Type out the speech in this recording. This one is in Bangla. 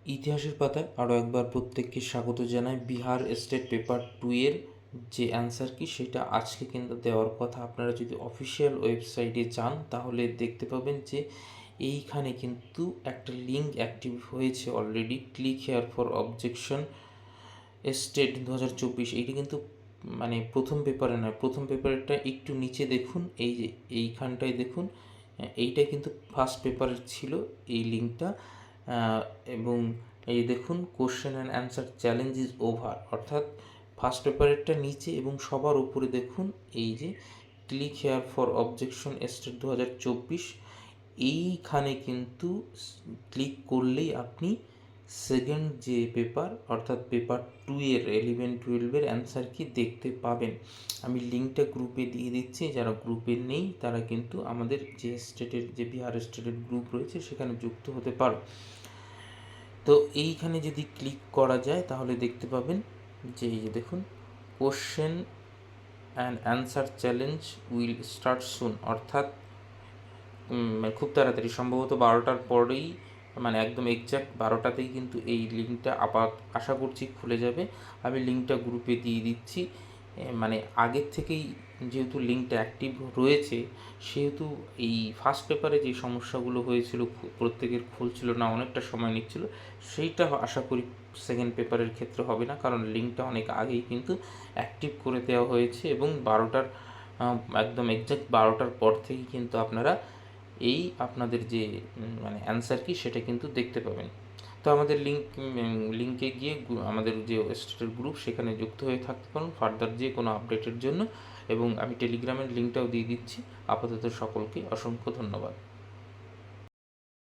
ইতিহাসের পাতায় আরও একবার প্রত্যেককে স্বাগত জানাই। বিহার স্টেট পেপার 2 এর যে অ্যান্সার কি সেটা আজকে কিন্তু দেওয়ার কথা। আপনারা যদি অফিসিয়াল ওয়েবসাইটে যান তাহলে দেখতে পাবেন যে এইখানে কিন্তু একটা লিঙ্ক অ্যাক্টিভ হয়েছে already. Click here for objection state 2024। এইটা কিন্তু মানে প্রথম পেপারে নয়, প্রথম পেপারটা একটু নিচে দেখুন, এই যে এইখানটায় দেখুন, এইটা কিন্তু ফার্স্ট পেপারের ছিল এই লিঙ্কটা। এবং এই দেখুন question and answer challenge is over, অর্থাৎ ফার্স্ট পেপারেরটা নিচে এবং সবার উপরে দেখুন এই যে click here for objection state 2024। এইখানে কিন্তু ক্লিক করলেই আপনি সেকেন্ড যে পেপার অর্থাৎ পেপার 2 এর 11-12 অ্যান্সার কি দেখতে পাবেন। আমি লিঙ্কটা গ্রুপে দিয়ে দিচ্ছি, যারা গ্রুপে নেই তারা কিন্তু আমাদের যে স্টেটের যে বিহার স্টেটের গ্রুপ রয়েছে সেখানে যুক্ত হতে পারো। তো এইখানে যদি ক্লিক করা যায় তাহলে দেখতে পাবেন যে এই যে দেখুন question and answer challenge will start soon, অর্থাৎ খুব তাড়াতাড়ি সম্ভবত 12টার পরেই, মানে একদম এক্স্যাক্ট 12টাতেই কিন্তু এই লিঙ্কটা আশা করছি খুলে যাবে। আমি লিঙ্কটা গ্রুপে দিয়ে দিচ্ছি। মানে আগের থেকেই যেহেতু লিঙ্কটা অ্যাক্টিভ রয়েছে সেহেতু এই ফার্স্ট পেপারে যে সমস্যাগুলো হয়েছিল, প্রত্যেকের খুলছিল না, অনেকটা সময় নিচ্ছিল, সেইটা আশা করি সেকেন্ড পেপারের ক্ষেত্রে হবে না, কারণ লিঙ্কটা অনেক আগেই কিন্তু অ্যাক্টিভ করে দেওয়া হয়েছে এবং 12টার একদম এক্স্যাক্ট 12টার পর থেকেই কিন্তু আপনারা এই আপনাদের যে মানে অ্যান্সার কি সেটা কিন্তু দেখতে পাবেন। তো আমাদের লিঙ্কে গিয়ে আমাদের যে স্টেটের গ্রুপ সেখানে যুক্ত হয়ে থাকতে পারেন ফার্দার যে কোনো আপডেটের জন্য, এবং আমি টেলিগ্রামের লিঙ্কটাও দিয়ে দিচ্ছি। আপাতত সকলকে অসংখ্য ধন্যবাদ।